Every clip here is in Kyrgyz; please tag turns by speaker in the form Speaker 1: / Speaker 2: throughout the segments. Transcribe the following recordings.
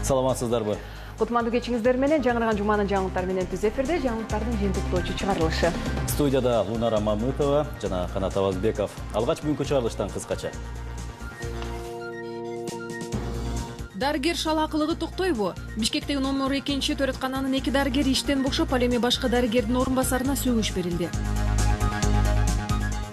Speaker 1: Саламатсыздарбы?
Speaker 2: Кутмандуу кечиңиздер менен жаңырган жуманын жаңылыктары менен түз эфирде жаңылыктардын жыйынтыктоочу чыгарылышы.
Speaker 1: Студияда Лунара Мамытова жана Канат Авазбеков. Алгач бүгүнкү чыгарылыштан кыскача.
Speaker 3: Дарыгер шалакылыгы токтойбу? Бишкектеги номер 2 төрөткананын 2 дарыгери иштен бошоп, ал эми башка дарыгердин орун басарына сөгүш берилди.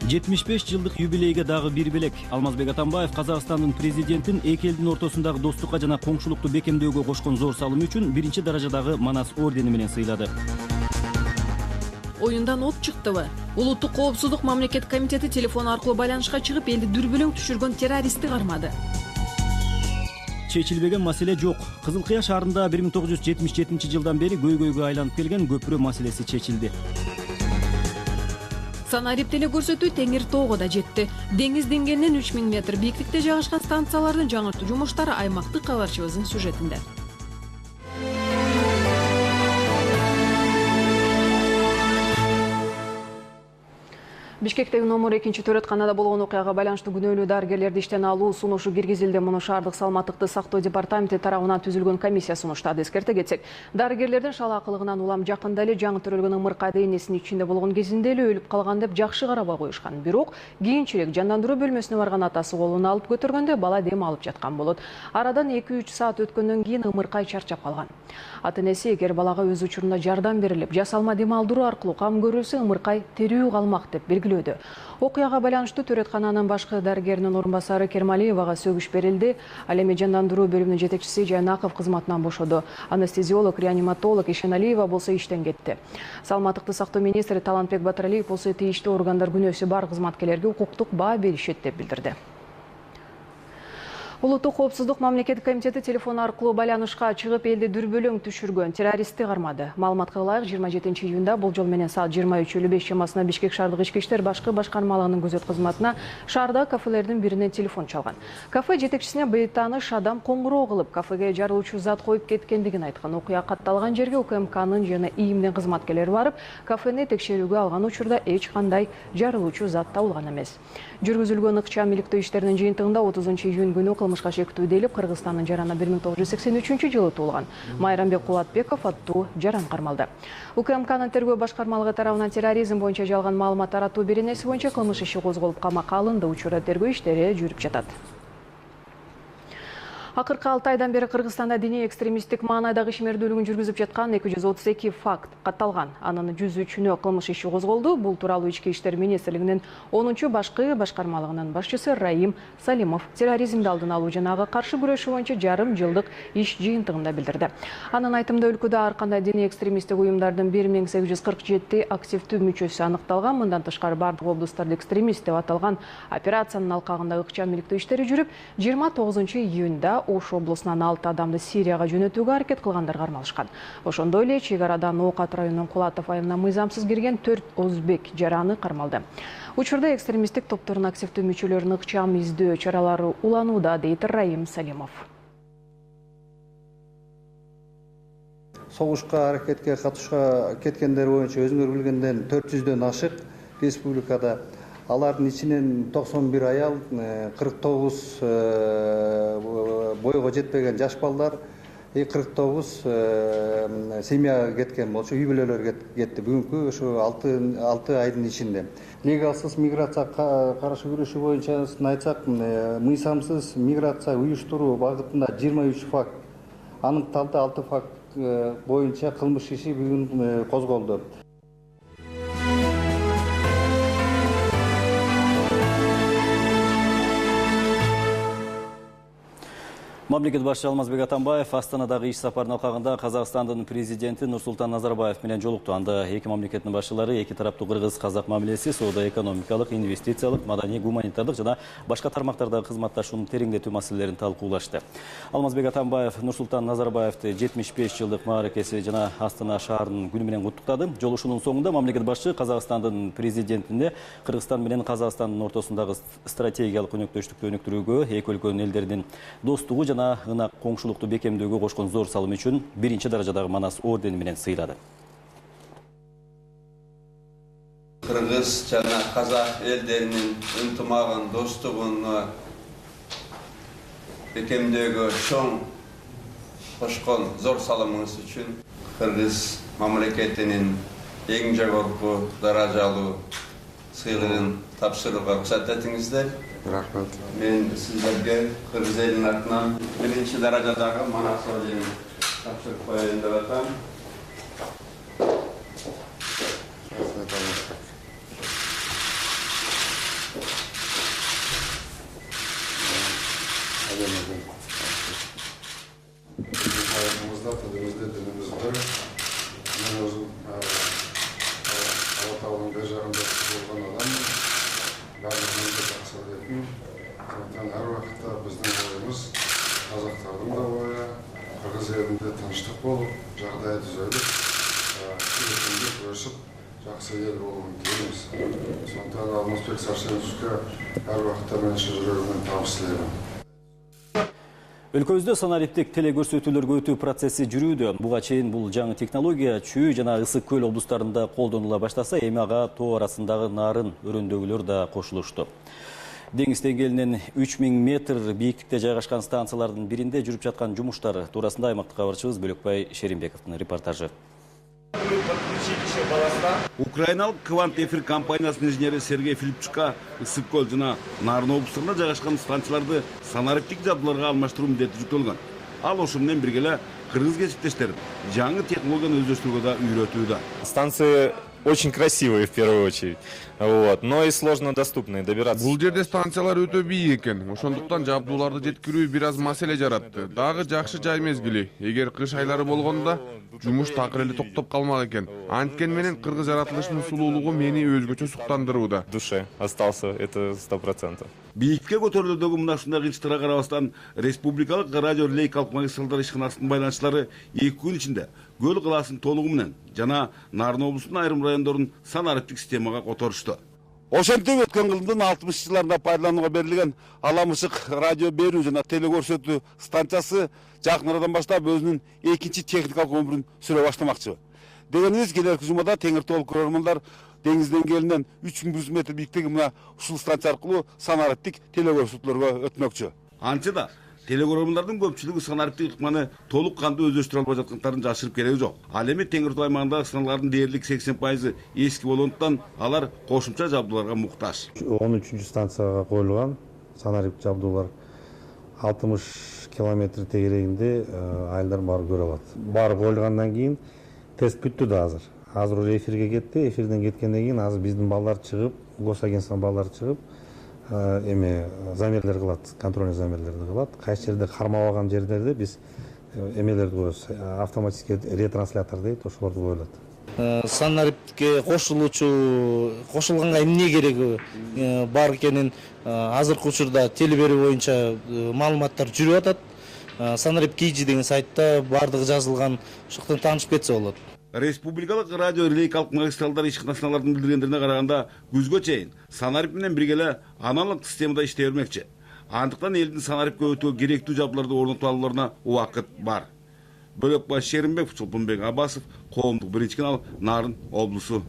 Speaker 1: 75 жылдык юбилейге дагы бир белек. Алмазбек Атамбаев Казакстандын президентин эки элдин ортосундагы достукка жана коңшулукту бекемдөөгө кошкон зор салымы үчүн биринчи даражадагы Манас ордени менен сыйлады.
Speaker 3: Оюндан от чыктыбы? Улуттук коопсуздук мамлекет комитети телефон аркылуу байланышка чыгып, элди дүрбөлөң түшүргөн террористти кармады.
Speaker 1: Чечилбеген маселе жок. Кызыл Кыя шаарында 1977 жылдан бери көйгөйгө айланып келген көпүрө маселеси чечилди.
Speaker 3: Санариптеле көрсөтүү Теңир тоого да жетти. Деңиз деңгээлинен 3000 метр бийиктикте жайгашкан станциялардын жаңыртуу жумуштары аймактык кабарчыбыздын сюжетинде.
Speaker 2: Бишкектеги номер 2 төрөтканада болгон окуяга байланыштуу күнөөлүү дарыгерлерди иштен алуу сунушу киргизилди. Муну шаардык саламаттыкты сактоо департаменти тарабынан түзүлгөн комиссия сунуштады. Эскерте кетсек, дарыгерлердин шалаакылыгынан улам жакында эле жаңы төрөлгөн ымыркайды энесинин ичинде болгон кезинде эле өлүп калган деп жакшы карабай коюшкан. Бирок кийинчерээк жандандыруу бөлмөсүнө барган атасы колуна алып көтөргөндө бала дем алып жаткан болот. Арадан 2-3 саат өткөндөн кийин ымыркай чарчап калган. Ата-энеси эгер балага өз учурунда жардам берилип, жасалма дем алдыруу аркылуу кам көрүлсө ымыркай тирүү калмак деп белгилөөдү. Окуяга байланыштуу төрөткананын башкы дарыгеринин орун басары Кермалиевага сөгүш берилди. Ал эми жандандыруу бөлүмүнүн жетекчиси Жайнаков кызматынан бошоду. Анестезиолог, реаниматолог Ишеналиева болсо иштен кетти. Саламаттыкты сактоо министри Талантбек Батыралиев болсо тийиштүү органдар күнөөсү бар кызматкерлерге укуктук баа беришет деп билдирди. Улуттук коопсуздук мамлекет комитети телефон аркылуу байланышка чыгып, элди дүрбөлөң түшүргөн террористти кармады. Маалыматка ылайык 27 июнда болжол менен саат 23:05 чамасына Бишкек шаардык ички иштер башкы башкармалыгынын көзөт кызматына шаардагы кафелердин биринен телефон чалган. Кафе жетекчисине бейтааныш адам коңгуроо кылып, кафеге жарылуучу зат коюп кеткендигин айткан. Окуя катталган жерге УКМКнын жана ИИМдин кызматкерлери барып, кафени текшерүүгө алган учурда эч кандай жарылуучу зат табылган эмес. Жүргүзүлгөн ыкчам иликтөө иштеринин жыйынтыгында 30 июнь күнү кылмышка шектүү делип Кыргызстандын жарана 1983 жылы туулган Майрамбек Кулатбеков аттуу жаран кармалды. УКМКнын тергөө башкармалыгы тарабынан терроризм боюнча жалган маалымат таратуу беренеси боюнча кылмыш иши козголуп камакка алынды. Учурда тергөө иштери жүрүп жатат. Акыркы 6 айдан бери Кыргызстанда диний экстремисттик маанайдагы ишмердүүлүгүн жүргүзүп жаткан 232 факт катталган. Анын 103-үнө кылмыш иши козголду. Бул тууралуу Ички иштер министрлигинин 10-чу башкы башкармалыгынын башчысы Раим Салимов терроризмди алдын алуу жана ага каршы күрөшүү боюнча жарым жылдык иш жыйынтыгында билдирди. Анын айтымында өлкөдө ар кандай диний экстремисттик уюмдардын 1847 активдүү мүчөсү аныкталган. Мындан тышкары бардык облустарда экстремист деп аталган операциянын алкагында ыкчам иликтөө иштери жүрүп, 29 июнда Ош облусунан 6 адамды Сирияга жөнөтүүгө аракет кылгандар кармалышкан. Ошондой эле чек арадан Оокат районунун Кулатов айылына мыйзамсыз кирген 4 өзбек жараны кармалды. Учурда экстремисттик топтордун активдүү мүчөлөрүн ыкчам издөө чаралары уланууда, дейт Раим Салимов.
Speaker 4: Согушка аракетке катышка кеткендер боюнча өзүңөр билгенден 400дөн ашык республикада. Алардын ичинен 91 аял, 49 бойго жетпеген жаш балдар, 49 семьяга кеткен болчу, үй бүлөлөр кетти. Бүгүнкү ошо 6 айдын ичинде. Легалсыз миграция каршы күрөшүү боюнча айтсак, мыйзамсыз миграция уюштуруу багытында 23 факт аныкталды, 6 факт боюнча кылмыш иши бүгүн козголду.
Speaker 1: Мамлекет башчысы Алмазбек Атамбаев Астанадагы иш сапарынын алкагында Казакстандын президенти Нурсултан Назарбаев менен жолукту. Анда эки мамлекеттин башчылары эки тараптуу кыргыз-казак мамилеси, соода-экономикалык, инвестициялык, маданий, гуманитардык жана башка тармактардагы кызматташууну тереңдетүү маселелерин талкуулашты. Алмазбек Атамбаев Нурсултан Назарбаевди 75 жылдык мааракеси жана Астана шаарынын күнү менен куттуктады. Жолугушуунун соңунда мамлекет башчы Казакстандын президентине Кыргызстан менен Казакстандын ортосундагы стратегиялык өнөктөштүктү өнүктүрүүгө, эки өлкөнүн элдеринин достугу жана ынак коңшулукту бекемдөөгө кошкон зор салымы үчүн биринчи даражадагы Манас ордени менен сыйлады.
Speaker 5: Кыргыз жана казак элдеринин ынтымагын, достугун бекемдөөгө чоң кошкон зор салымыңыз үчүн Кыргыз мамлекетинин эң жогорку даражалуу сыйлыгын тапшырууга уруксат этиңиздер.
Speaker 6: Рахмат.
Speaker 5: Мен сиздерге Кыргыз элинин атынан биринчи даражадагы манас орденин тапшырып коеюн деп атам.
Speaker 6: Hayatımızda tadımızda dilimiz bir. Ben özüm Alatalı'nın bir jarında olgan adam. Bardığımızda taksit ettim. Zaten her vakitte bizden oyumuz Kazakların da oyu, Kırgız elinde tanıştık olup, жағдай düzelip, sürekli görüşüp, жақсы ел болуын тілейміз. Сондықтан Алмазбек Сарсеновичке her vakitte мен шын жүрегіммен табыс тілеймін.
Speaker 1: Өлкөбүздө санариптик телекөрсөтүүлөргө өтүү процесси жүрүүдө. Буга чейин бул жаңы технология Чүй жана Ысык көл облустарында колдонула баштаса, эми ага тоо арасындагы нарын өрөндөгүлөр да кошулушту. Деңиз деңгээлинен 3000 метр бийиктикте жайгашкан станциялардын биринде жүрүп жаткан жумуштар туурасында аймактык кабарчыбыз Бөлөкбай Шеримбековдун репортажы.
Speaker 7: Украиналык Квант Эфир компаниясынын инженери Сергей Филипчука Ысык көл жана Нарын облустарында жайгашкан станцияларды санариптик жабдууларга алмаштыруу милдети жүктөлгөн. Ал ошо менен бирге эле кыргыз кесиптештерин жаңы технологияны өздөштүрүүгө да үйрөтүүдө.
Speaker 8: Станции очень красивые в первую очередь, вот, но и сложно доступные, добираться.
Speaker 9: Бул жерде станциялар өтө бий экен. Ошондуктан жабдууларды жеткирүү бир аз маселе жаратты. Дагы жакшы жай мезгили. Эгер кыш айлары болгондо жумуш такыр эле токтоп калмак экен. Анткени менен кыргыз жаратылышынын сулуулугу мени өзгөчө суктандырууда.
Speaker 8: В душе остался, это 100%.
Speaker 7: Бийикке көтөрүлүүдөгү мына ушундай кыйынчылыкка карабастан республикалык радио релейкалык магистралдар ишканасынын байланыччылары 2 күн ичинде Көл калаасын толугу менен жана Нарын облусунун айрым райондорун санариптик системага которушту.
Speaker 10: Ошентип өткөн жылдын 60 жылдарында пайдаланууга берилген Аламышык радио берүү жана телекөрсөтүү станциясы жакын арадан баштап өзүнүн экинчи техникалык өмүрүн сүрө баштамакчы. Дегенибиз келерки жумада теңир толук көрөрмандар деңиз деңгээлинен 3100 метр бийиктиги мына ушул станция аркылуу санариптик телекөрсөтүүлөргө өтмөкчү.
Speaker 7: Антча да телекөрөрмандардын көпчүлүгү санариптик ыкманы толук кандуу өздөштүрө албай жаткандарын жашырып кереги жок. Ал эми теңир тоо аймагындагы сыналгардын дээрлик 80% эски болгондуктан алар кошумча жабдууларга муктаж.
Speaker 11: 13 станцияга коюлган санариптик жабдуулар 60 километр тегерегинде айылдар барып көрө алат. Барып коюлгандан кийин тест бүттү да азыр. Азыр уже эфирге кетти. Эфирден кеткенден кийин азыр биздин балдар чыгып, госагентствонун балдары чыгып, эме замерлер кылат, контрольный замерлерди кылат. Кайсы жерде кармабаган жерлерде биз эмелерди коебуз, автоматический ретранслятор дейт, ошолорду коюлат.
Speaker 12: Санариптикке кошулганга эмне кереги бар экенин азыркы учурда теле берүү боюнча маалыматтар жүрүп атат. Санарип Kiji деген сайтта бардыгы жазылган, ошондон таанышып кетсе болот.
Speaker 7: Республикалык радио релейкалык магистралдар ишканасыналардын билдиргендерине караганда күзгө чейин санарип менен бирге эле аналог системада иштей бермекчи. Андыктан элдин санарипке өтүүгө керектүү жабдууларды орнотуп алууларына убакыт бар. Бөлөкбай Шеримбеков, Чолпонбек Абасов, коомдук биринчи канал, Нарын облусу.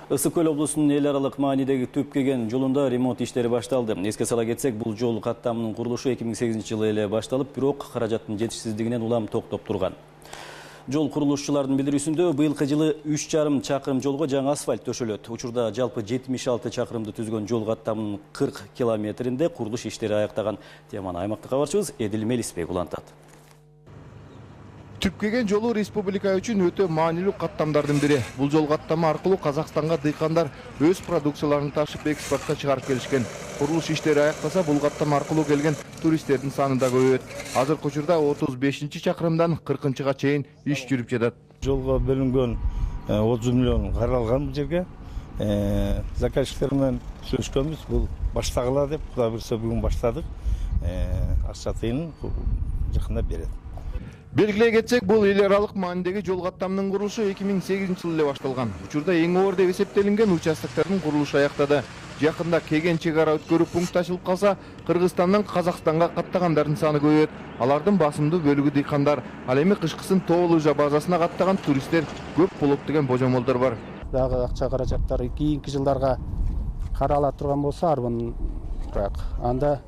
Speaker 1: Ысык көл облусунун эл аралык маанидеги түп кеген жолунда ремонт иштери башталды. Эске сала кетсек, бул жол каттамынын курулушу 2008-жылы эле башталып, бирок каражаттын жетишсиздигинен улам токтоп турган. Жол курулушчулардын билдирүүсүндө быйылкы жылы 3,5 чакырым жолго жаңы асфальт төшөлөт. Учурда жалпы 76 чакырымды түзгөн жол каттамынын 40 километринде курулуш иштери аяктаган. Теманы аймактык кабарчыбыз Эдил Мелисбек улантат.
Speaker 13: Түпкеген жолу республика үчүн өтө маанилүү каттамдардын бири. Бул жол каттама аркылуу Казакстанга дыйкандар өз продукцияларын ташып экспортко чыгарып келишкен. Курулуш иштери аяктаса, бул каттама аркылуу келген туристтердин саны да көбөйөт. Азыркы учурда 35 чакырымдан 40-чыга чейин иш жүрүп жатат.
Speaker 14: Жолго бөлүнгөн 30 миллион каралган бул жерге. Заказчиктер менен сүйлөшкөнбүз, бул баштагыла деп, Кудай буйрса бүгүн баштадык. Акча тыйынын жакында берет.
Speaker 13: Белгилей кетсек, бул эл аралык маанидеги жол каттамынын курулушу 2008-жылы эле башталган. Учурда эң оор деп эсептелинген участоктордун курулушу аяктады. Жакында кеген чек ара өткөрүү пункту ачылып калса, Кыргызстандан Казакстанга каттагандардын саны көбөйөт. Алардын басымдуу бөлүгү дыйкандар. Ал эми кышкысын Тоо лыжа базасына каттаган туристтер көп болот деген божомолдор бар.
Speaker 15: Дагы акча каражаттары кийинки жылдарга карала турган болсо арбын, бирок анда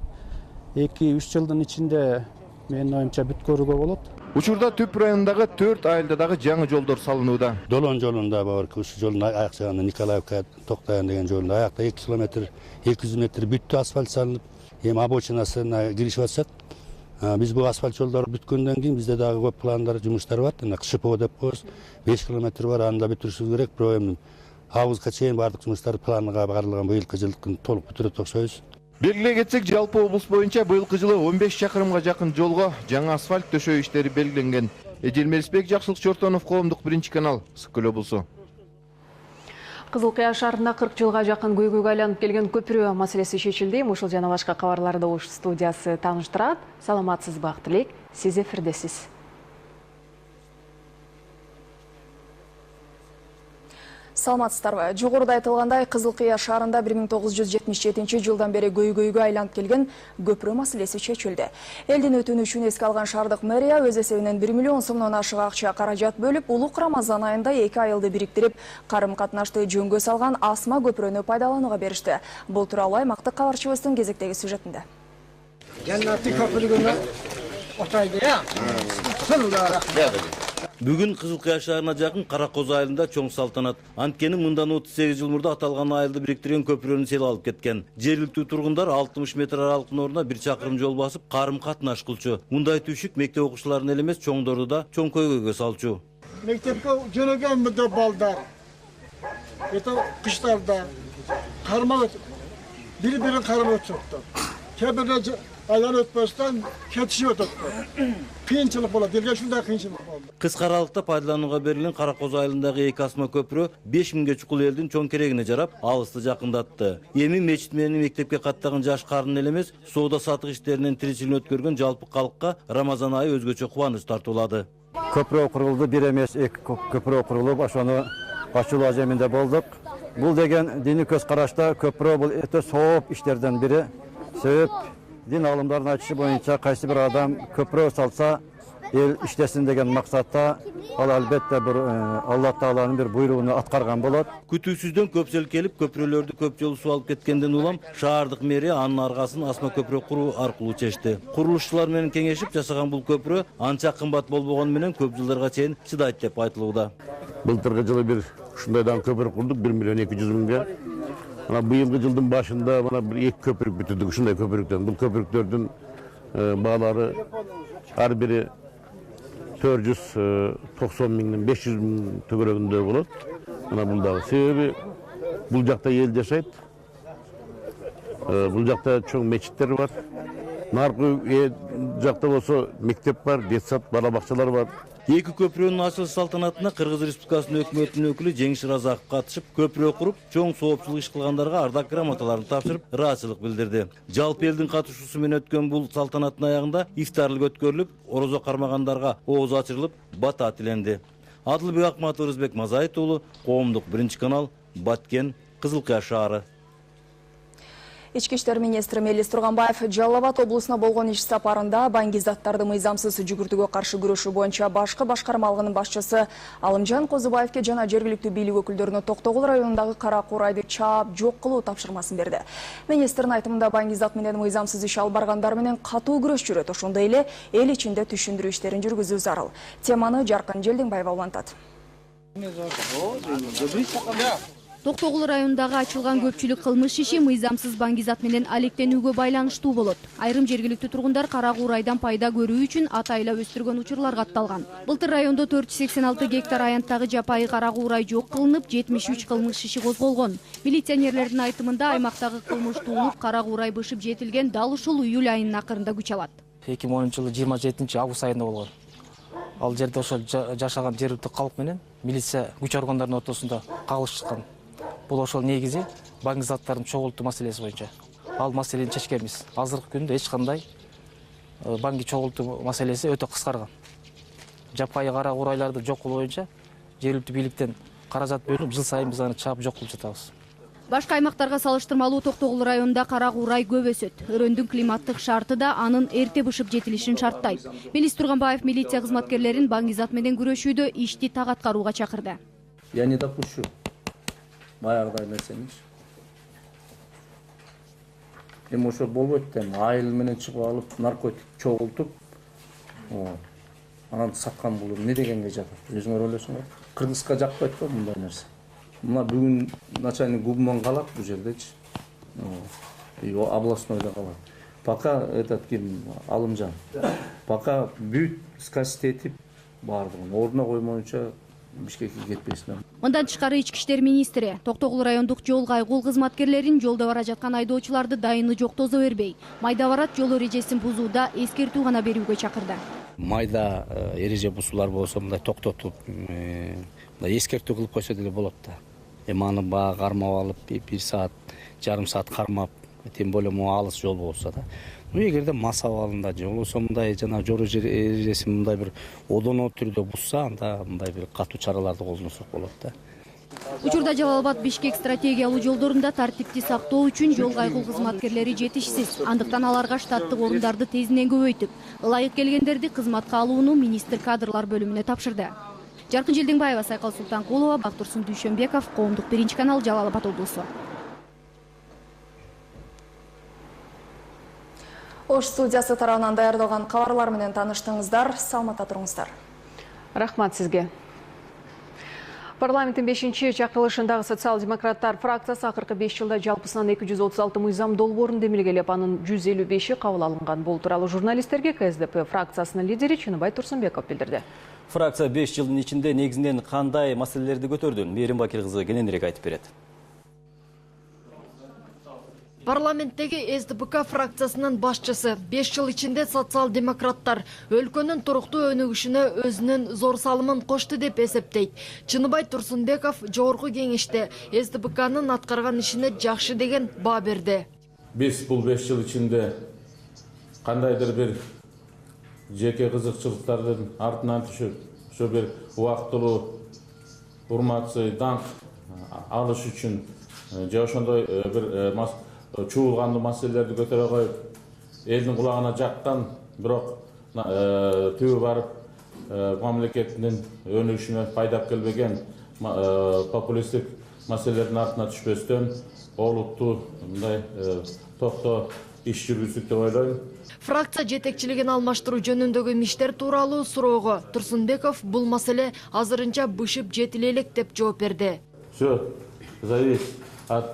Speaker 15: 2-3 жылдын ичинде Менин оюмча бүт көрүүгө болот.
Speaker 13: Учурда Түп районундагы 4 айылда дагы жаңы жолдор салынууда.
Speaker 16: Долон жолунда бар, ушу жолдун аяк жагында Николаевка Токтаян деген жолунда аякта 2 километр 200 метр бүттү, асфальт салынып, эми обочинасына киришип атышат. Биз бул асфальт жолдор бүткөндөн кийин бизде дагы көп пландар, жумуштар бар. ШПО деп коебуз. 5 километр бар, аны да бүтүрүшүбүз керек. Бирок эми августка чейин бардык жумуштар планга багарылган, быйылкы жылдыкын толук бүтүрөт окшойбуз.
Speaker 13: Белгилей кетсек, жалпы облус боюнча быйылкы жылы 15 чакырымга жакын жолго жаңы асфальт төшөө иштери белгиленген. Эжелмелисбек, Жакшылык Чортонов, Коомдук 1-канал, Сыкөл облусу.
Speaker 2: Кызылкая шаарында 40 жылга жакын көйгөйгө айланып келген көпүрө маселеси чечилди. Ушул жана башка кабарларды Ош студиясы тааныштырат. Саламатсызбы, Актилек, сиз эфирдесиз.
Speaker 17: Саламатсыздарбы. Жогоруда айтылгандай, Кызылкыя шаарында 1977 жылдан бери көйгөйгө айланып келген көпүрө маселеси чечилди. Элдин өтүүнү үчүн эске алган шаардык мэрия өз эсебинен 1 миллион сомдон ашык акча каражат бөлүп, улук Рамазан айында 2 айылды бириктирип, карым-катнашты жөнгө салган асма көпүрөнү пайдаланууга беришти. Бул тууралуу аймактык кабарчыбыздын кезектеги сюжетинде.
Speaker 18: Бүгүн Кызылкая шаарына жакын Каракоз айылында чоң салтанат. Анткени мындан 38 жыл мурда аталган айылды бириктирген көпүрөнү сел алып кеткен. Жергиликтүү тургундар 60 метр аралыктын ордуна 1 чакырым жол басып, карым-катнаш кылчу. Мындай түйшүк мектеп окуучуларын эле эмес, чоңдорду да чоң көйгөйгө салчу.
Speaker 19: Мектепке жөнөгөн мында балдар. Кыштарда кармап бири-бирин кармап өтүптүр. Кээ айлан өтпөстөн кетишип өтөт. Кыйынчылык болот, элге ушундай кыйынчылык болду.
Speaker 18: Кыска аралыкта пайдаланууга берилген Каракоз айылындагы 2 асма көпүрө 5000ге чукул элдин чоң керегине жарап, алысты жакындатты. Эми мечит менен мектепке каттаган жаш карын эле эмес, соода сатык иштеринен тиричилин өткөргөн жалпы калкка Рамазан айы өзгөчө кубаныч тартуулады.
Speaker 20: Көпүрө курулду, 1 эмес 2 көпүрө курулуп, ошону ачуулоо жеминде болдук. Бул деген диний көз карашта көпүрө бул өтө сооп иштерден бири. Себеп дин алымдарынын айтышы боюнча кайсы бир адам көпүрө салса эл иштесин деген максатта ал албетте бир Алла Тааланын бир буйругун аткарган болот.
Speaker 18: Күтүүсүздөн көпсел келип, көпүрөлөрдү көп жолу суу алып кеткенден улам шаардык мэрия анын аргасын асма көпүрө куруу аркылуу чечти. Курулушчулар менен кеңешип жасаган бул көпүрө анча кымбат болбогону менен көп жылдарга чейин чыдайт деп айтылууда.
Speaker 21: Былтыркы жылы бир ушундайдан көпүрө курдук 1 миллион 200 миңге. Быйылгы жылдын башында мына бир 2 көпүрөк бүтүрдүк ушундай көпүрөктөн. Бул көпүрөктөрдүн баалары ар бири 490 миңден 500 миң төгөрөгүндө болот. Мына бул дагы себеби бул жакта эл жашайт. Бул жакта чоң мечиттер бар. Наркы жакта болсо мектеп бар, детсад, бала бакчалар бар.
Speaker 18: Эки көпүрөнүн ачылыш салтанатына Кыргыз Республикасынын өкмөтүнүн өкүлү Жеңиш Разаков катышып, көпүрө куруп, чоң соопчулук иш кылгандарга ардак грамоталарын тапшырып, ыраазычылык билдирди. Жалпы элдин катышуусу менен өткөн бул салтанаттын аягында ифтарлык өткөрүлүп, орозо кармагандарга ооз ачырылып, бата тиленди. Адылбек Акматов, Рызбек Мазаит уулу, Коомдук 1-канал, Баткен, Кызылкая шаары.
Speaker 17: Ички иштер министри Мелис Турганбаев Жалал Абад облусуна болгон иш сапарында баңгизаттарды мыйзамсыз жүгүртүүгө каршы күрөшүү боюнча башкы башкармалыгынын башчысы Алымжан Козубаевке жана жергиликтүү бийлик өкүлдөрүнө Токтогул районундагы Кара Курайды чаап жок кылуу тапшырмасын берди. Министрдин айтымында баңгизат менен мыйзамсыз иш алып баргандар менен катуу күрөш жүрөт. Ошондой эле эл ичинде түшүндүрүү иштерин жүргүзүү зарыл. Теманы Жаркын Желдиңбаева улантат.
Speaker 22: Токтогул районундагы ачылган көпчүлүк кылмыш иши мыйзамсыз баңгизат менен алектенүүгө байланыштуу болот. Айрым жергиликтүү тургундар Кара Курайдан пайда көрүү үчүн атайлап өстүргөн учурлар катталган. Былтыр райондо 486 гектар аянттагы жапайы Кара Курай жок кылынып, 73 кылмыш иши козголгон. Милиционерлердин айтымында аймактагы кылмыштуулук Кара Курай бышып жетилген дал ушул июль айынын акырында күч алат.
Speaker 23: 2010 жылы 27 август айында болгон. Ал жерде ошол жашаган жергиликтүү калк менен милиция күч органдарынын ортосунда кагылышкан. Бул ошол негизи баңгизаттардын чогултуу маселеси боюнча. Ал маселени чечкенбиз. Азыркы күндө эч кандай баңги чогултуу маселеси өтө кыскарган. Жапайы Кара Курайларды жок кылуу боюнча жергиликтүү бийликтен каражат бөлүнүп, жыл сайын биз аны чаап жок кылып жатабыз.
Speaker 22: Башка аймактарга салыштырмалуу Токтогул районунда Кара Курай көп өсөт. Өрөндүн климаттык шарты да анын эрте бышып жетилишин шарттайт. Мелис Турганбаев милиция кызматкерлерин баңгизат менен күрөшүүдө ишти так аткарууга чакырды.
Speaker 24: Я не допущу баягыдай нерсени. Эми ошо болбойт да, айыл менен чыгып алып наркотик чогултуп, Анан саткан бул эмне дегенге жатат? Өзүңөр ойлосоңор. Кыргызга жакпайт го мындай нерсе. Мына бүгүн начальник губман калат бул жердечи. И областнойдо калат. Пока этот ким Алымжан. Пока бүт сказ тетип бардыгын ордуна коймоюнча Бишкекке кетпесин.
Speaker 22: Мындан тышкары ички иштер министри Токтогул райондук жол кайгул кызматкерлерин жолдо бара жаткан айдоочуларды дайыны жок тозо бербей, майда барат жол эрежесин бузууда эскертүү гана берүүгө чакырды.
Speaker 3: Майда эреже бузуулар болсо мындай токтотуп, мындай эскертүү кылып койсо деле болот да. Аны баа кармап алып, 1 саат, жарым саат кармап, тем более могу алыс жол болсо да. Эгерде мас абалында же болбосо мындай жана жол эрежесин мындай бир одоно түрдө бузса, анда мындай бир катуу чараларды колдонсок болот да.
Speaker 22: Учурда Жалал Абад Бишкек стратегиялуу жолдорунда тартипти сактоо үчүн жол кайгыл кызматкерлери жетишсиз. Андыктан аларга штаттык орундарды тезинен көбөйтүп, ылайык келгендерди кызматка алууну министр кадрлар бөлүмүнө тапшырды. Жаркын Желдеңбаева, Сайкал Султанкулова, Бактурсун Дүйшөнбеков, Коомдук 1-канал, Жалал Абад облусу.
Speaker 17: Ош студиясы тарабынан даярдалган кабарлар менен тааныштыңыздар. Саламатта туруңуздар.
Speaker 2: Рахмат сизге. Парламенттин 5-чи чакырылышындагы социал-демократтар фракциясы акыркы 5 жылда жалпысынан 236 мыйзам долбоорун демилгелеп, анын 155-и кабыл алынган. Бул тууралуу журналисттерге КСДП фракциясынын лидери Чыныбай Турсунбеков билдирди.
Speaker 1: Фракция 5 жылдын ичинде негизинен кандай маселелерди көтөрдү? Мээрим Бакир кызы кененирээк айтып берет.
Speaker 4: Парламенттеги СДПК фракциясынын башчысы 5 жыл ичинде социал-демократтар өлкөнүн туруктуу өнүгүшүнө өзүнүн зор салымын кошту деп эсептейт. Чыныбай Турсунбеков жогорку кеңеште СДПКнын аткарган ишине жакшы деген баа берди.
Speaker 5: Биз бул 5 жыл ичинде кандайдыр бир жеке кызыкчылыктардын артынан түшүп, ошо бир убактылуу урматсы, даңк алыш үчүн же ошондой бир чуулгандуу маселелерди көтөрө коюп, элдин кулагына жаккан, бирок түбү барып мамлекеттин өнүгүшүнө пайдап келбеген популисттик маселелердин артына түшпөстөн олуттуу мындай токто иш жүргүздүк деп ойлойм.
Speaker 4: Фракция жетекчилигин алмаштыруу жөнүндөгү иштер тууралуу суроого Турсунбеков бул маселе азырынча бышып жетиле элек деп жооп берди.
Speaker 5: Все зависит от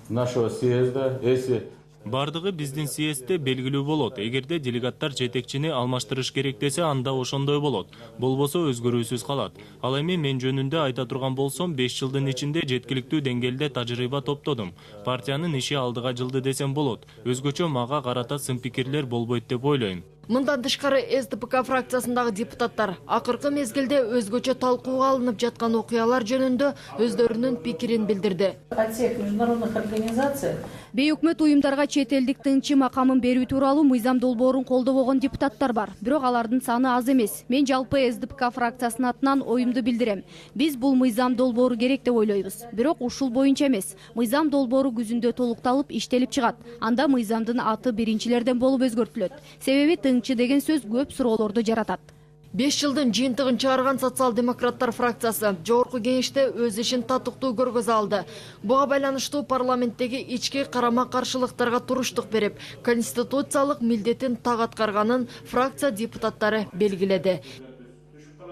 Speaker 5: нашего съезда, если
Speaker 6: бардыгы биздин съездде белгилүү болот. Эгерде делегаттар жетекчини алмаштырыш керек десе, анда ошондой болот. Болбосо өзгөрүүсүз калат. Ал эми мен жөнүндө айта турган болсом, 5 жылдын ичинде жеткиликтүү деңгээлде тажрыйба топтодум. Партиянын иши алдыга жылды десем болот. Өзгөчө мага карата сын пикирлер болбойт деп ойлойм.
Speaker 4: Мындан тышкары СДПК фракциясындагы депутаттар акыркы мезгилде өзгөчө талкууга алынып жаткан окуялар жөнүндө өздөрүнүн пикирин билдирди.
Speaker 25: От всех международных организаций
Speaker 22: Бейөкмөт уюмдарга чет элдик тыңчы макамын берүү тууралуу мыйзам долбоорун колдобогон депутаттар бар. Бирок алардын саны аз эмес. Мен жалпы СДПК фракциясынын атынан оюмду билдирем. Биз бул мыйзам долбоору керек деп ойлойбуз. Бирок ушул боюнча эмес. Мыйзам долбоору күзүндө толукталып иштелип чыгат. Анда мыйзамдын аты биринчилерден болуп өзгөртүлөт. Себеби тыңчы деген сөз көп суроолорду жаратат.
Speaker 4: 5 жылдын жыйынтыгын чыгарган социал-демократтар фракциясы жогорку кеңеште өз ишин татыктуу көргөзө алды. Буга байланыштуу парламенттеги ички карама-каршылыктарга туруштук берип, конституциялык милдетин так аткарганын фракция депутаттары белгиледи.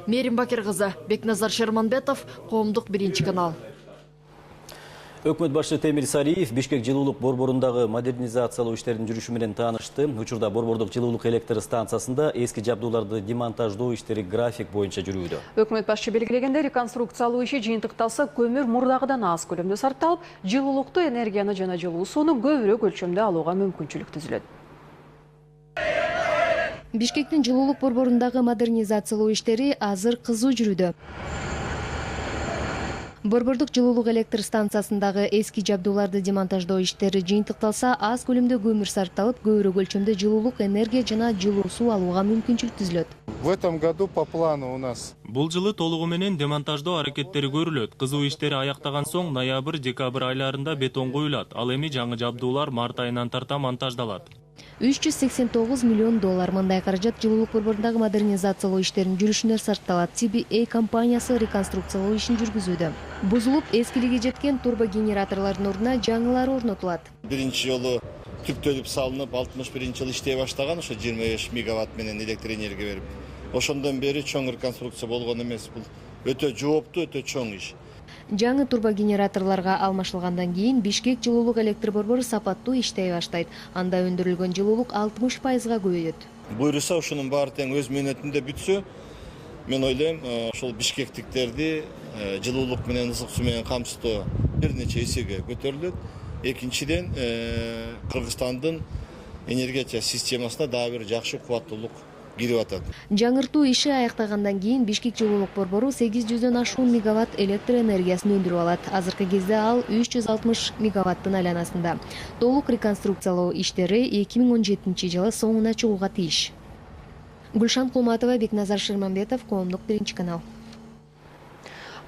Speaker 4: Мээрим Бакир кызы, Бекназар Шерманбетов, Коомдук 1-канал.
Speaker 1: Өкмөт башчы Темир Сариев Бишкек жылуулук борборундагы модернизациялоо иштеринин жүрүшү менен таанышты. Учурда борбордук жылуулук электр станциясында эски жабдууларды демонтаждоо иштери график боюнча жүрүүдө.
Speaker 2: Өкмөт башчы белгилегенде, реконструкциялоо иши жыйынтыкталса, көмүр мурдагыдан аз көлөмдө сарпталып, жылуулукту, энергияны жана жылуу сууну көбүрөөк өлчөмдө алууга мүмкүнчүлүк түзүлөт.
Speaker 22: Бишкектин жылуулук борборундагы модернизациялоо иштери азыр кызуу жүрүүдө. Борбордук жылуулук электр станциясындагы эски жабдууларды демонтаждоо иштери жыйынтыкталса, аз көлөмдө көмүр сарпталып, көбүрөөк өлчөмдө жылуулук, энергия жана жылуу суу алууга мүмкүнчүлүк түзүлөт.
Speaker 26: В этом году по плану у нас
Speaker 6: Бул жылы толугу менен демонтаждоо аракеттери көрүлөт. Кызуу иштери аяктаган соң ноябрь-декабрь айларында бетон куюлат. Ал эми жаңы жабдуулар март айынан тарта монтаждалат.
Speaker 22: 389 миллион доллар мындай каражат жылуулук борборундагы модернизациялоо иштеринин жүрүшүнө сарпталат. CBA компаниясы реконструкциялоо ишин жүргүзүүдө. Бузулуп, эскилиги жеткен турбогенераторлордун ордуна жаңылары орнотулат.
Speaker 27: Биринчи жолу
Speaker 7: түптөлүп салынып 61-жыл иштей баштаган, ошо 25 мегаватт менен электр энергия берип. Ошондон бери чоң реконструкция болгон эмес. Бул өтө жооптуу, өтө чоң иш.
Speaker 8: Жаңы турбогенераторларга алмашылгандан кийин Бишкек жылуулук электр борбору сапаттуу иштей баштайт. Анда өндүрүлгөн жылуулук 60%-га көбөйөт.
Speaker 7: Буйруса ушунун баары тең өз мөөнөтүндө бүтсө, мен ойлойм, ошол бишкектиктерди жылуулук менен ысык суу менен камсыздоо бир нече эсеге көтөрүлөт. Экинчиден, Кыргызстандын энергетика системасына дагы бир жакшы кубаттуулук кирип атат.
Speaker 8: Жаңыртуу иши аяктагандан кийин Бишкек жылуулук борбору 800дөн ашуун мегаватт электр энергиясын өндүрүп алат. Азыркы кезде ал 360 мегаваттын айланасында. Толук реконструкциялоо иштери 2017-жылы соңуна чыгууга тийиш. Гүлшан Кулматова, Бекназар Шырмамбетов, Коомдук, Биринчи канал.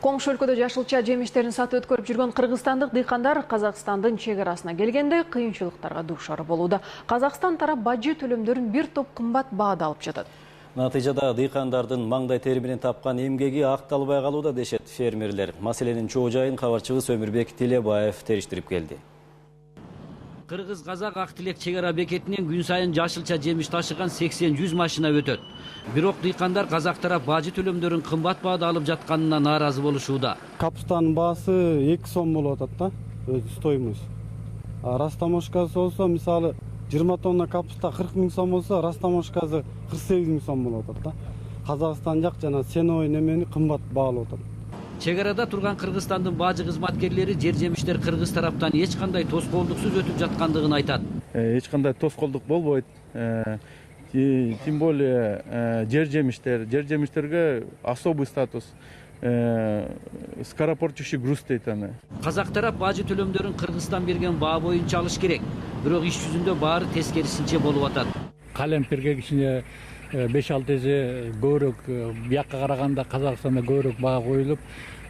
Speaker 2: Коңшу өлкөдө жашылча жемиштерин сатып өткөрүп жүргөн кыргызстандык дыйкандар Казакстандын чек арасына келгенде кыйынчылыктарга дуушар болууда. Казакстан тарап бажы төлөмдөрүн бир топ кымбат баада алып жатат.
Speaker 1: Натыйжада дыйкандардын маңдай тери менен тапкан эмгеги акталбай калууда дешет фермерлер. Маселенин чоо жайын кабарчыбыз Өмүрбек Тилебаев териштирип келди.
Speaker 9: Кыргыз-казак Актилек чек ара бекетинен күн сайын жашылча жемиш ташыган 80-100 машина өтөт. Бирок дыйкандар казак тарап бажы төлөмдөрүн кымбат баада алып жатканына нааразы болушууда.
Speaker 10: Капустанын баасы 2 сом болуп атат да, өзү стоимость. Растаможкасы болсо, мисалы 20 тонна капуста 40 000 сом болсо, растаможкасы 48 000 сом болуп атат да. Казакстан жак жана сеновый немени кымбат баалап атат.
Speaker 9: Чек арада турган Кыргызстандын бажы кызматкерлери жер жемиштер кыргыз тараптан эч кандай тоскоолдуксуз өтүп жаткандыгын айтат.
Speaker 11: Эч кандай тоскоолдук болбойт. Тем более жер жемиштерге особый статус, скоропортящий груз дейт аны.
Speaker 9: Казак тарап бажы төлөмдөрүн Кыргызстан берген баа боюнча алыш керек. Бирок иш жүзүндө баары тескерисинче болуп атат.
Speaker 12: Калемпирге кичине 5-6 эсе көбүрөөк бияка караганда Казакстанда көбүрөөк баа коюлуп,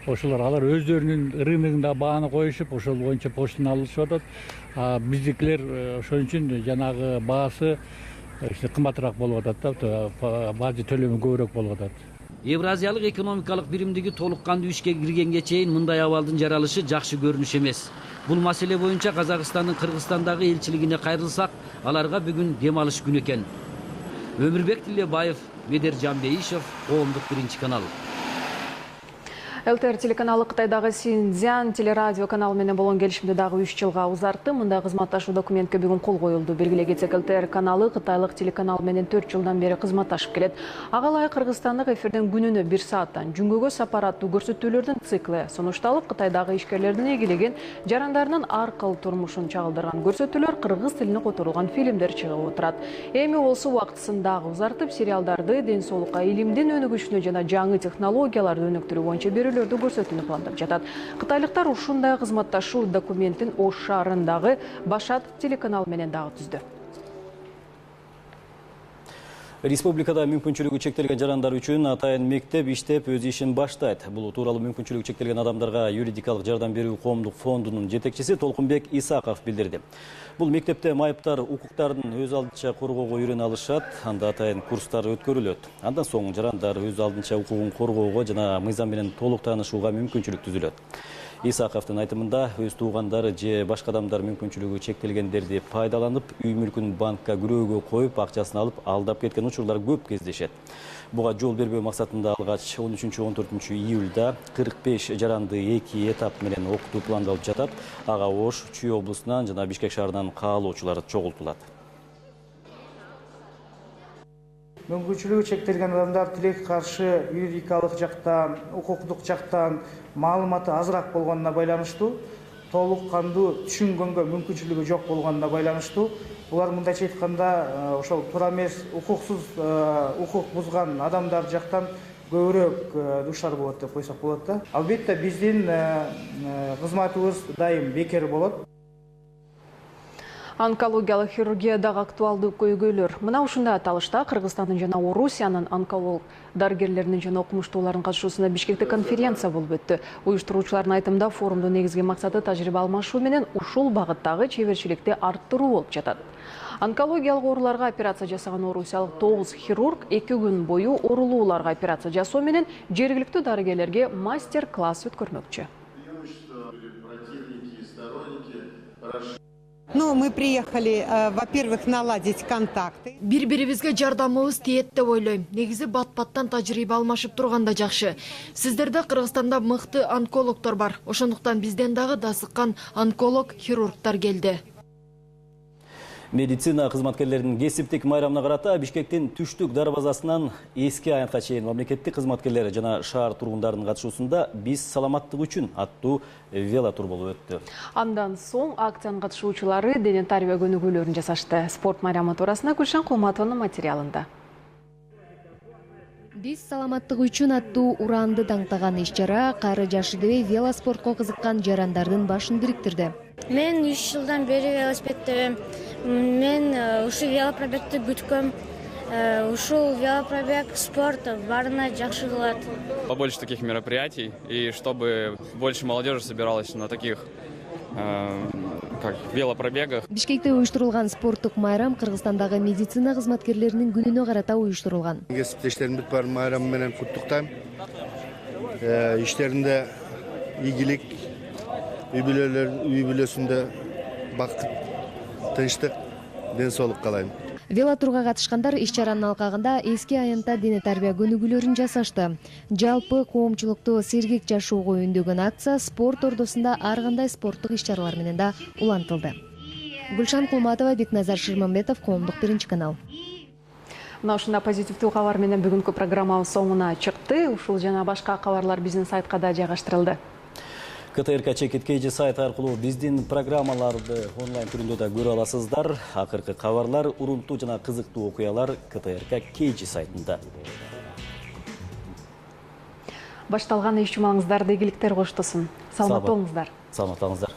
Speaker 12: алар өздөрүнүн рыногунда бааны коюшуп, ошол боюнча поштаны алышып атат. Биздикилер ошон үчүн жанагы баасы кымбатыраак болуп атат да, бажы төлөмү көбүрөөк болуп атат.
Speaker 9: Евразиялык экономикалык биримдиги толук кандуу ишке киргенге чейин мындай абалдын жаралышы жакшы көрүнүш эмес. Бул маселе боюнча Казакстандын Кыргызстандагы элчилигине кайрылсак, аларга бүгүн дем алыш күнү экен. Өмүрбек Тилебаев, Медер Жамбеишев, Коомдук, Биринчи канал.
Speaker 2: ЛТР телеканалы Кытайдагы Синьцзян телерадио каналы менен болгон келишимди дагы 3 жылга узартты. Мында кызматташуу документке бүгүн кол коюлду. Белгилей кетсек, ЛТР каналы Кытайлык телеканал менен 4 жылдан бери кызматташып келет. Ага ылайык Кыргызстандык эфирден күнүнө 1 сааттан жүнгөгө сапар аттуу көрсөтүүлөрдүн циклы сунушталып, Кытайдагы ишкерлердин эгилеген жарандарынын ар кыл турмушун чагылдырган көрсөтүүлөр, кыргыз тилине которулган фильмдер чыгып отурат. Эми болсо убактысын дагы узартып, сериалдарды ден соолукка, илимдин өнүгүшүнө жана жаңы технологияларды өнүктүрүү боюнча көрсөтүүнү пландап жатат. Кытайлыктар ушундай кызматташуу документин Ош шаарындагы Башат телеканал менен дагы түздү.
Speaker 1: Республикада мүмкүнчүлүгү чектелген жарандар үчүн атайын мектеп иштеп өз ишин баштайт. Бул тууралуу мүмкүнчүлүгү чектелген адамдарга юридикалык жардам берүү коомдук фондунун жетекчиси Толкунбек Исаков билдирди. Бул мектепте майыптар укуктарын өз алдынча коргоого үйрөнө алышат, анда атайын курстар өткөрүлөт. Андан соң жарандар өз алдынча укугун коргоого жана мыйзам менен толук таанышууга мүмкүнчүлүк түзүлөт. Исаковдун айтымында өз туугандары же башка адамдар мүмкүнчүлүгү чектелгендерди пайдаланып, үй мүлкүн банкка күрөөгө коюп, акчасын алып, алдап кеткен учурлар көп кездешет. Буга жол бербөө максатында алгач 13-14 июлда 45 жаранды 2 этап менен окутуу пландалып жатат. Ага Ош, Чүй облусунан жана Бишкек шаарынан каалоочулар чогултулат.
Speaker 15: Мүмкүнчүлүгү чектелген адамдар тилек каршы юридикалык жактан, укуктук жактан маалыматы азыраак болгонуна байланыштуу, толук кандуу түшүнгөнгө мүмкүнчүлүгү жок болгонуна байланыштуу, булар мындайча айтканда ошол туура эмес укук бузган адамдар жактан көбүрөөк дуушар болот деп койсок болот да. Албетте биздин кызматыбыз дайым бекер болот.
Speaker 2: Онкологиялык хирургиядагы актуалдуу көйгөйлөр. Мына ушундай аталышта Кыргызстандын жана Орусиянын онколог дарыгерлеринин жана окумуштуулардын катышуусунда Бишкекте конференция болуп өттү. Уюштуруучулардын айтымында форумдун негизги максаты тажрыйба алмашуу менен ушул багыттагы чеберчиликти арттыруу болуп жатат. Онкологиялык ооруларга операция жасаган орусиялык 9 хирург 2 күн бою оорулууларга операция жасоо менен жергиликтүү дарыгерлерге мастер-класс өткөрмөкчү.
Speaker 13: Ну, мы приехали, во-первых, наладить контакты.
Speaker 4: Бири-бирибизге жардамыбыз тиет деп ойлойм. Негизи бат-баттан тажрыйба алмашып турганда жакшы. Сиздерде Кыргызстанда мыкты онкологдор бар. Ошондуктан бизден дагы дасыккан онколог, хирургтар келди.
Speaker 1: Медицина кызматкерлеринин кесиптик майрамына карата Бишкектин түштүк дарбазасынан эски аянтка чейин мамлекеттик кызматкерлери жана шаар тургундарынын катышуусунда «Биз саламаттык үчүн» аттуу велотур болуп өттү.
Speaker 2: Андан соң акциянын катышуучулары дене тарбия көнүгүүлөрүн жасашты. Спорт майрамы туурасында Гүлшан Кулматованын материалында.
Speaker 8: Биз саламаттык үчүн аттуу ураанды таңтаган иш-чара кары жашы дебей велоспортко кызыккан жарандардын башын бириктирди.
Speaker 14: Мен 3 жылдан бери велосипедтебем. Мен ушу велопробегти күткөм. Ушул велопробег спорт баарына жакшы кылат.
Speaker 16: Побольше таких мероприятий, и чтобы больше молодежи собиралась на таких велопробегах.
Speaker 8: Бишкекте уюштурулган спорттук майрам Кыргызстандагы медицина кызматкерлеринин күнүнө карата уюштурулган.
Speaker 19: Кесиптештеримди бар майрамы менен куттуктайм. Иштеринде ийгилик, үй бүлөсүндө бакыт, тынчтык, ден соолук каалайм.
Speaker 8: Велотурга катышкандар иш-чаранын алкагында эски аянтта дене тарбия көнүгүүлөрүн жасашты. Жалпы коомчулукту сергек жашоого үндөгөн акция спорт ордосунда ар кандай спорттук иш-чаралар менен да улантылды. Гүлшан Кулматова, Бекназар Шырмамбетов, Коомдук 1 канал.
Speaker 2: Мына ушундай позитивдүү кабар менен бүгүнкү программабыз соңуна чыкты. Ушул жана башка кабарлар биздин сайтка да жайгаштырылды.
Speaker 1: КТРК Чекит KG сайт аркылуу биздин программаларды онлайн түрүндө да көрө аласыздар. Акыркы кабарлар, урунтуу жана кызыктуу окуялар КТРК KG сайтында.
Speaker 2: Башталган иш жумаңыздарда ийгиликтер коштосун. Саламат болуңуздар.
Speaker 1: Саламат болуңуздар.